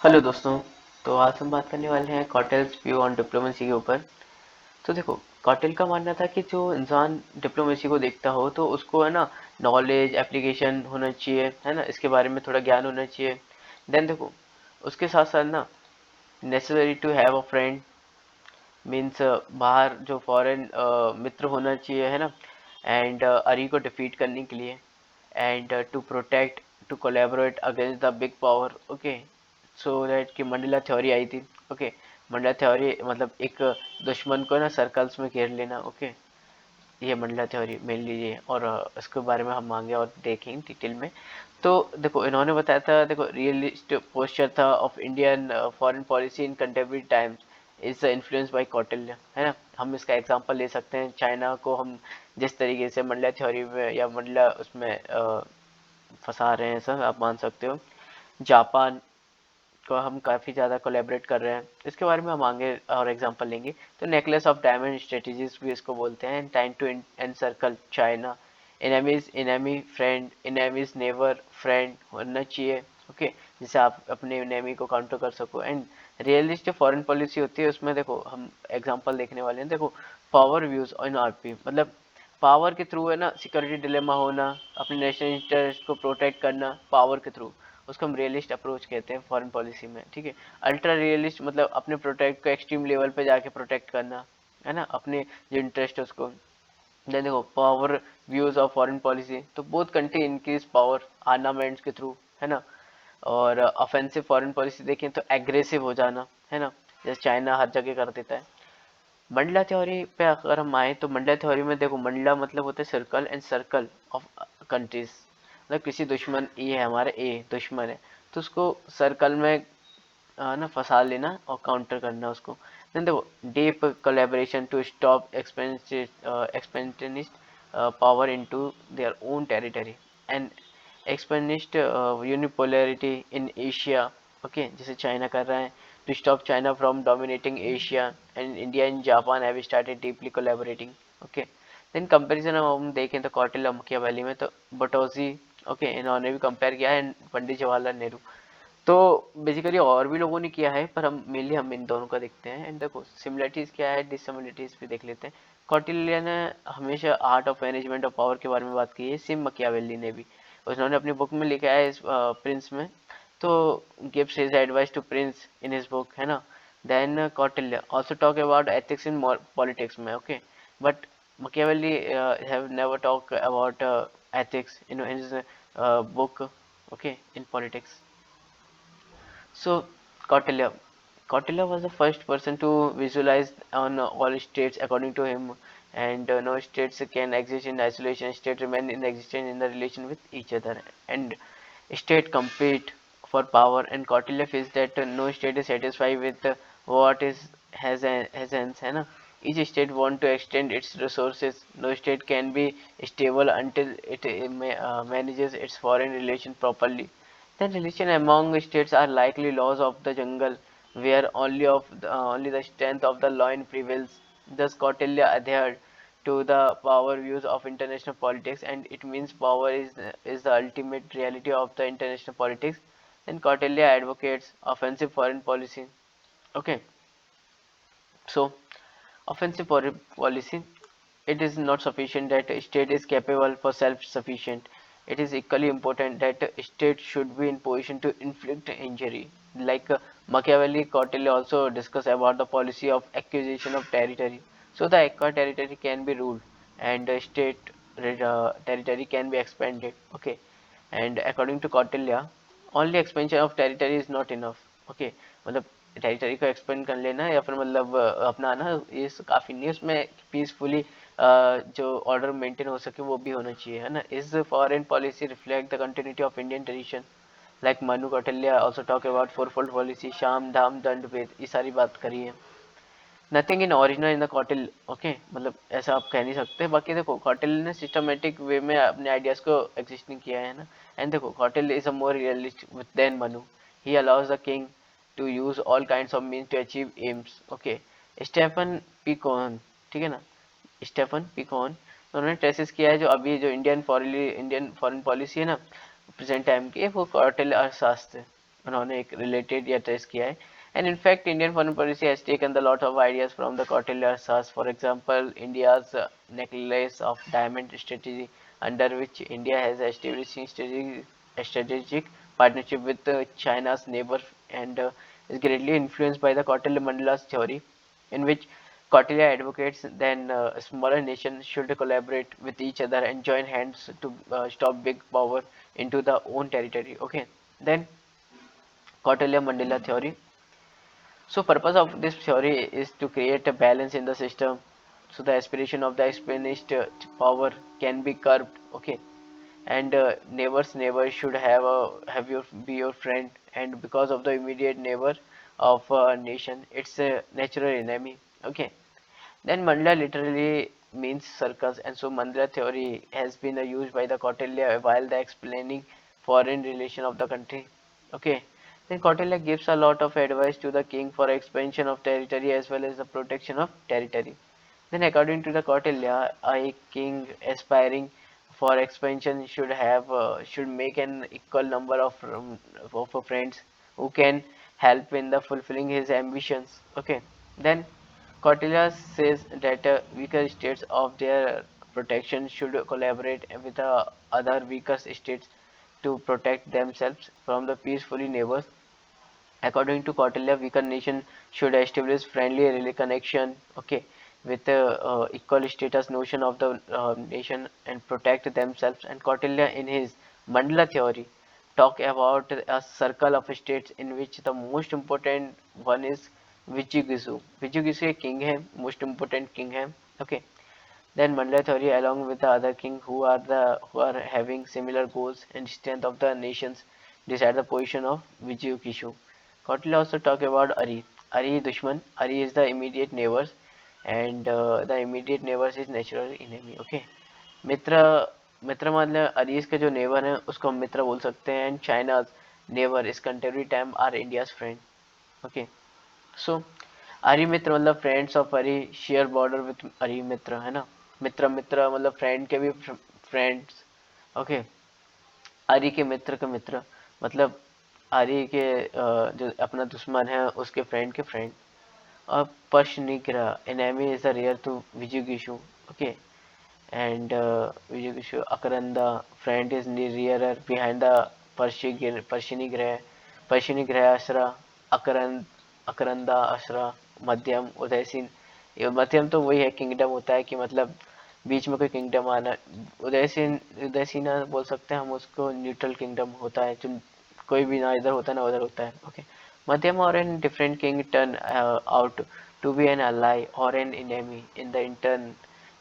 Hello दोस्तों। तो आज हम बात करने वाले हैं कॉटेल्स व्यू ऑन डिप्लोमेसी के ऊपर। तो देखो, कॉटेल का मानना था कि जो इंसान डिप्लोमेसी को देखता हो तो उसको है ना नॉलेज एप्लीकेशन होना चाहिए, है ना, इसके बारे में थोड़ा ज्ञान होना चाहिए। देन देखो, उसके साथ साथ ना necessary to have a friend means बाहर जो फॉरेन मित्र होना चाहिए, है ना, एंड अरी को डिफीट करने के लिए, and to protect to collaborate against the big power. Okay, so that कि मंडेला थ्योरी आई थी। ओके, मंडेला थ्योरी मतलब एक दुश्मन को ना सर्कल्स में घेर लेना। ओके, ये मंडला थ्योरी मेन लीजिए, और इसके बारे में हम आगे और देखेंगे डिटेल में। तो देखो, इन्होंने बताया था, देखो रियलिस्ट पोस्चर था of Indian foreign policy in contemporary times is influence by Kautilya, है ना। हम इसका एग्जांपल ले सकते हैं, चाइना को हम जिस तरीके से मंडला थ्योरी में या मंडला उसमें फंसा रहे हैं, सर आप मान सकते हो। जापान को हम काफ़ी ज़्यादा कोलैबोरेट कर रहे हैं, इसके बारे में हम आगे और एग्जांपल लेंगे। तो नेकलेस ऑफ डायमंड स्ट्रेटजीज भी इसको बोलते हैं। Time to encircle China, enemies enemy friend, enemies never friend होना चाहिए। ओके, जिससे आप अपने इनेमी को काउंटर कर सको। एंड रियलिस्ट जो फॉरेन पॉलिसी होती है उसमें देखो हम एग्जांपल देखने वाले हैं। देखो, पावर व्यूज इन आरपी मतलब पावर के थ्रू है ना सिक्योरिटी डिलेमा होना, अपने नेशनल इंटरेस्ट को प्रोटेक्ट करना पावर के थ्रू, उसको हम रियलिस्ट अप्रोच कहते हैं फॉरेन पॉलिसी में। ठीक है, अल्ट्रा रियलिस्ट मतलब अपने प्रोटेक्ट को एक्सट्रीम लेवल पे जाके प्रोटेक्ट करना, है ना, अपने जो इंटरेस्ट है उसको। देन देखो, power views of foreign policy, तो both country increase power armaments के थ्रू, है ना। और ऑफेंसिव फॉरेन पॉलिसी देखें तो एग्रेसिव हो जाना, है ना, जैसे चाइना हर जगह कर देता है। मंडला थ्योरी पे अगर हम आए तो मंडला थ्योरी में देखो, मंडला मतलब होता है circle, and circle of countries, मतलब किसी दुश्मन, ये है हमारा ए दुश्मन है, तो उसको सर्कल में ना फंसा लेना और काउंटर करना उसको। देन देखो, deep collaboration to stop expansionist power into their own territory, and expansionist unipolarity in Asia. Okay, जैसे चाइना कर रहा है, to stop China from dominating Asia, and India and Japan have started deeply collaborating. Okay, then comparison हम देखें तो कौटिल्य मकियावेली में तो बटोजी, okay, इन्होंने भी कंपेयर किया है पंडित जवाहरलाल नेहरू। तो बेसिकली और भी लोगों ने किया है, पर हम मेनली हम इन दोनों का देखते हैं। एंड देखो, सिमिलरिटीज क्या है, डिससिमिलरिटीज भी देख लेते हैं। कौटिल्य ने हमेशा art of management of power के बारे में बात की है, सिम मकियावेली ने भी, उन्होंने अपनी बुक में लिखा है इस प्रिंस में। तो gives his advice to prince in his book, है ना। Then Kautilya also talk about ethics in politics में। Okay, but Machiavelli have never talk about ethics in his book, okay, in politics. So Kautilya. Kautilya was the first person to visualize on all states according to him, and no states can exist in isolation. States remain in existence in the relation with each other, and state compete for power. And Kautilya feels that no state is satisfied with what is has ends, है ना. Each state want to extend its resources. No state can be stable until it manages its foreign relation properly. The relations among states are likely laws of the jungle, where only the strength of the lion prevails. Thus, Kautilya adhered to the power views of international politics, and it means power is the ultimate reality of the international politics. Then Kautilya advocates offensive foreign policy. Okay, so offensive policy, it is not sufficient that a state is capable for self-sufficient. It is equally important that a state should be in position to inflict injury. Like Machiavelli, Kautilya also discuss about the policy of acquisition of territory. So the acquired territory can be ruled, and the state territory can be expanded. Okay, and according to Kautilya, only expansion of territory is not enough. Okay, मतलब territory को expand कर लेना या फिर मतलब अपना ना ये काफ़ी नहीं, उसमें पीसफुली जो ऑर्डर मेंटेन हो सके वो भी होना चाहिए, है ना. इस foreign policy reflect the continuity of Indian tradition, like Manu Kautilya also talk about fourfold policy, sham dham dand bhed, ये सारी बात करी है. Nothing in original in the Kautilya. Okay, मतलब ऐसा आप कह नहीं सकते. बाकी देखो, कौटिल्य ने सिस्टमेटिक वे में अपने आइडियाज को एग्जिस्टिंग किया है ना. एंड देखो, Kautilya is a more realist than Manu. He allows the king to use all kinds of means to achieve aims. Okay, Stephen Picone, ठीक है ना, स्टेफन पिकोन, उन्होंने ट्रेसिस किया है जो अभी जो इंडियन फॉरेन पॉलिसी है ना प्रेजेंट टाइम की, वो कौटिल्य अर्थशास्त्र उन्होंने एक रिलेटेड या ट्रेस किया है. And in fact, Indian foreign policy has taken a lot of ideas from the Kautilya Sas. For example, India's necklace of diamond strategy, under which India has established a strategic partnership with China's neighbor, and is greatly influenced by the Kautilya Mandala's theory, in which Kautilya advocates then smaller nations should collaborate with each other and join hands to stop big power into the own territory. Okay, then Kautilya Mandela theory. So purpose of this theory is to create a balance in the system, so the aspiration of the experienced power can be curbed. Okay, and neighbors should have your be your friend, and because of the immediate neighbor of a nation, it's a natural enemy. Okay, then Mandla literally means circles, and so Mandla theory has been used by the Kautilya while the explaining foreign relation of the country. Okay, then Kautilya gives a lot of advice to the king for expansion of territory as well as the protection of territory. Then according to the Kautilya, a king aspiring for expansion should make an equal number of friends who can help in the fulfilling his ambitions. Okay, then Kautilya says that weaker states of their protection should collaborate with the other weaker states to protect themselves from the peacefully neighbors. According to Kautilya, weaker nation should establish friendly connection, okay, with the equal status notion of the nation and protect themselves. And Kautilya, in his Mandala theory, talk about a circle of states in which the most important one is Vijigisu. Vijigisu a king है, most important king है, okay. Then Mandela theory, along with the other king who are having similar goals and strength of the nations, decide the position of Vijay Kishu. Kautilya also talk about Ari. Ari Dushman. Ari is the immediate neighbors, and the immediate neighbors is natural enemy. Okay. मित्र मित्र मतलब Aris के जो neighbour हैं उसको हम मित्र बोल सकते हैं. And China's neighbour इस contemporary time are India's friend. Okay, so ari mitra मतलब friends of ari share border with ari mitra है ना. मित्र मित्र मतलब फ्रेंड के भी फ्रेंड्स. ओके, अरी के मित्र मतलब अरी के जो अपना दुश्मन है उसके फ्रेंड के फ्रेंड. और parshnigraha enemy is the rear to विजुगिशु. Okay, and Vijagishu Akaranda friend is nearer behind the Parshini Graha Asra Akaranda Asra मध्यम उदयसीन. ये मध्यम तो वही है किंगडम होता है कि मतलब बीच में कोई किंगडम आना. उदयसीना बोल सकते हैं हम उसको. न्यूट्रल किंगडम होता है जो कोई भी ना इधर होता है ना उधर होता है. ओके, मध्यम और an different king turn out to be an ally or an enemy in the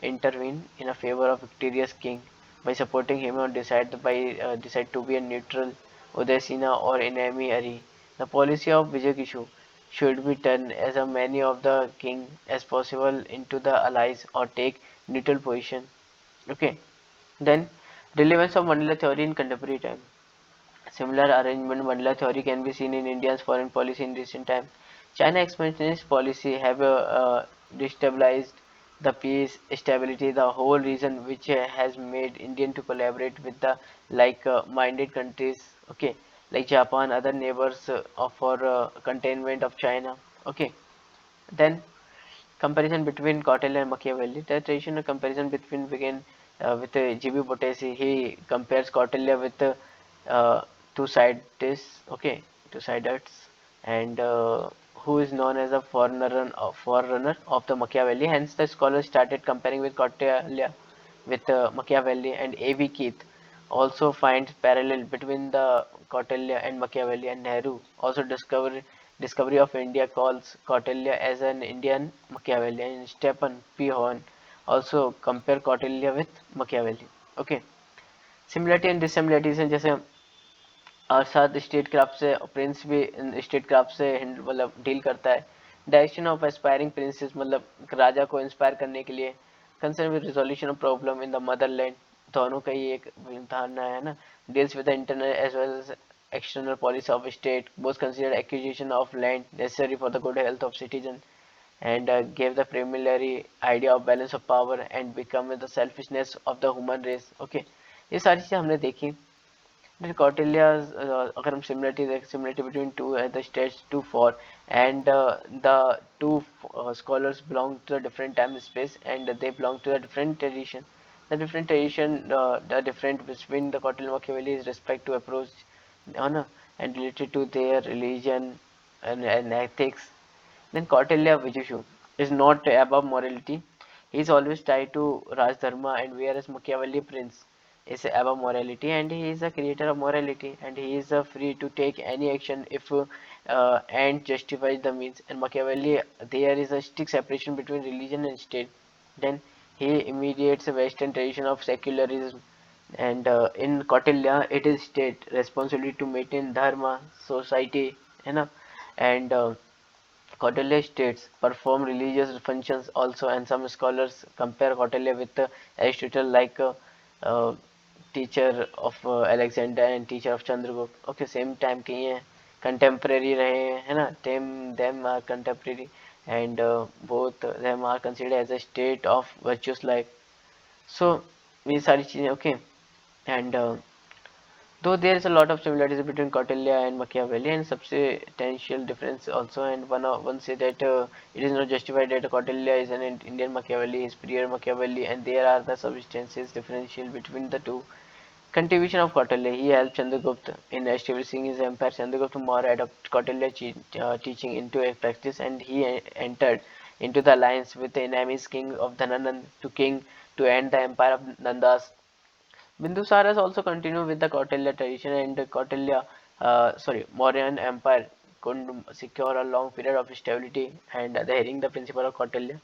intervene in a favor of victorious king by supporting him or decide to be a neutral Udasina or enemy Ari. The policy of Vijaykishu should be turned as a many of the king as possible into the allies or take neutral position. Okay. Then relevance of Mandela theory in contemporary time. Similar arrangement Mandela theory can be seen in India's foreign policy in recent times. China expansionist policy have destabilized the peace, stability, the whole region, which has made Indian to collaborate with the like-minded countries, okay, like Japan, other neighbors for containment of China, okay. Then comparison between Kautilya and Machiavelli. The traditional comparison between began with G.B. Bottesi. He compares Kautilya with two-sided, okay, two-sideds, and who is known as a forerunner of the Machiavelli. Hence, the scholars started comparing with Kautilya with Machiavelli, and A.V. Keith also finds parallel between the Kautilya and Machiavelli. And Nehru also discovery of India calls Kautilya as an Indian Machiavelli, and Stephen P. Horn also compare Kautilya with Machiavelli. Okay, similarity and dissimilarities हैं जैसे और साथ state craft से Prince भी state craft से मतलब deal करता है. डायरेक्शन ऑफ एस्पायरिंग प्रिंसेस मतलब राजा को इंस्पायर करने के लिए. Concern with resolution of problem in the motherland. दोनों का ही एक धारणा है ना. Deals with the internal as well as external policy of state. Both considered acquisition of land necessary for the good health of citizen, and gave the preliminary idea of balance of power and become the selfishness of the human race. Okay, ये सारी चीज़ें हमने देखी. The Kautilya's अगर हम similarity between two the states 2 4 and the two scholars belong to a different time space and they belong to a different tradition. The different tradition, the different between the Kautilya Machiavelli is respect to approach honor and related to their religion and ethics. Then Kautilya Vijushu is not above morality. He is always tied to Raj Dharma, and whereas Machiavelli Prince is above morality and he is a creator of morality and he is free to take any action if and justifies the means. And Machiavelli, there is a strict separation between religion and state. Then he immediates a Western tradition of secularism. And in Kautilya, it is state responsibility to maintain dharma, society, you know, and Kautilya states perform religious functions also, and some scholars compare Kautilya with Aristotle, like uh, teacher of Alexander and teacher of Chandragupta. Okay, same time के ये contemporary रहे हैं, है ना? Them are contemporary, and both them are considered as a state of virtuous life. So ये सारी चीजें okay, and though there is a lot of similarities between Kautilya and Machiavelli and substantial difference also, and one say that it is not justified that Kautilya is an Indian Machiavelli, is prior Machiavelli, and there are the substances differential between the two. Contribution of Kautilya: he helped Chandragupta in establishing his empire. Chandragupta Maurya adopted Kautilya teaching into a practice, and he entered into the alliance with the enemy's king of Dhananand to end the empire of Nandas. Bindusaras also continued with the Kautilya tradition, and the Mauryan Empire could secure a long period of stability and adhering the principle of Kautilya.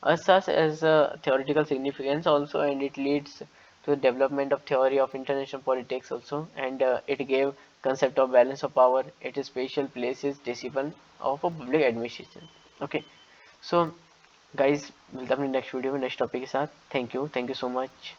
As such as theoretical significance also, and it leads to the development of theory of international politics also, and it gave concept of balance of power. It is special places discipline of a public administration. Okay, so guys, मिलते हैं अपने next video में next topic के साथ. Thank you so much.